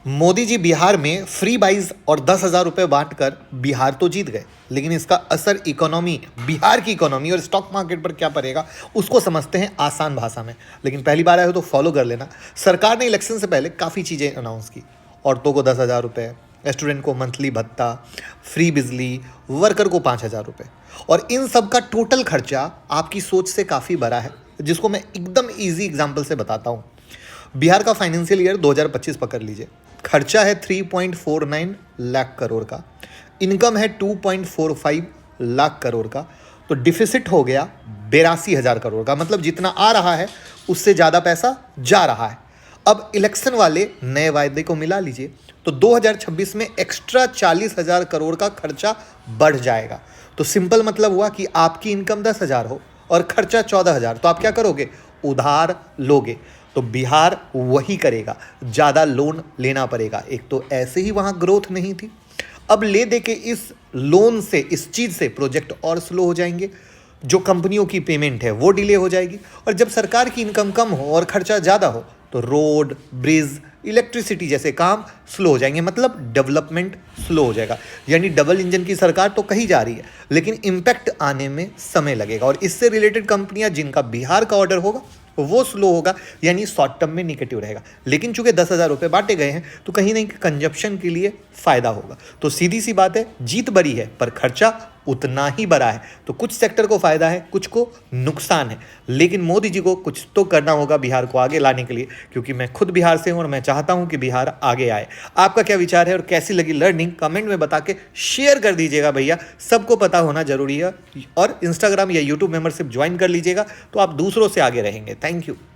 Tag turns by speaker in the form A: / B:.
A: मोदी जी बिहार में free buys और 10,000 रुपये बांटकर बिहार तो जीत गए, लेकिन इसका असर इकोनॉमी, बिहार की इकोनॉमी और स्टॉक मार्केट पर क्या पड़ेगा उसको समझते हैं आसान भाषा में। लेकिन पहली बार आए हो तो फॉलो कर लेना। सरकार ने इलेक्शन से पहले काफ़ी चीज़ें अनाउंस की। औरतों को 10,000 रुपये, स्टूडेंट को मंथली भत्ता, फ्री बिजली, वर्कर को 5,000 रुपये। और इन सब का टोटल खर्चा आपकी सोच से काफ़ी बड़ा है, जिसको मैं एकदम ईजी एग्जाम्पल से बताता हूँ। बिहार का फाइनेंशियल ईयर 2025 पकड़ लीजिए। खर्चा है 3.49 लाख करोड़ का, इनकम है 2.45 लाख करोड़ का, तो डिफिसिट हो गया 82,000 करोड़ का। मतलब जितना आ रहा है उससे ज़्यादा पैसा जा रहा है। अब इलेक्शन वाले नए वायदे को मिला लीजिए तो 2026 में एक्स्ट्रा 40,000 करोड़ का खर्चा बढ़ जाएगा। तो सिंपल मतलब हुआ कि आपकी इनकम 10,000 हो और खर्चा 14,000, तो आप क्या करोगे? उधार लोगे। तो बिहार वही करेगा, ज़्यादा लोन लेना पड़ेगा। एक तो ऐसे ही वहाँ ग्रोथ नहीं थी, अब ले दे के इस लोन से, इस चीज़ से प्रोजेक्ट और स्लो हो जाएंगे, जो कंपनियों की पेमेंट है वो डिले हो जाएगी। और जब सरकार की इनकम कम हो और खर्चा ज़्यादा हो तो रोड, ब्रिज, इलेक्ट्रिसिटी जैसे काम स्लो हो जाएंगे। मतलब डेवलपमेंट स्लो हो जाएगा। यानी डबल इंजन की सरकार तो कही जा रही है, लेकिन इम्पैक्ट आने में समय लगेगा। और इससे रिलेटेड कंपनियां जिनका बिहार का ऑर्डर होगा वो स्लो होगा, यानी शॉर्ट टर्म में निगेटिव रहेगा। लेकिन चूंकि 10,000 रुपये बांटे गए हैं तो कहीं ना कहीं कंजप्शन के लिए फायदा होगा। तो सीधी सी बात है, जीत बड़ी है पर खर्चा उतना ही बड़ा है। तो कुछ सेक्टर को फायदा है, कुछ को नुकसान है। लेकिन मोदी जी को कुछ तो करना होगा बिहार को आगे लाने के लिए, क्योंकि मैं खुद बिहार से हूं और मैं चाहता हूं कि बिहार आगे आए। आपका क्या विचार है और कैसी लगी लर्निंग, कमेंट में बता के शेयर कर दीजिएगा भैया, सबको पता होना जरूरी है। और इंस्टाग्राम या यूट्यूब मेंबरशिप ज्वाइन कर लीजिएगा तो आप दूसरों से आगे रहेंगे। Thank you.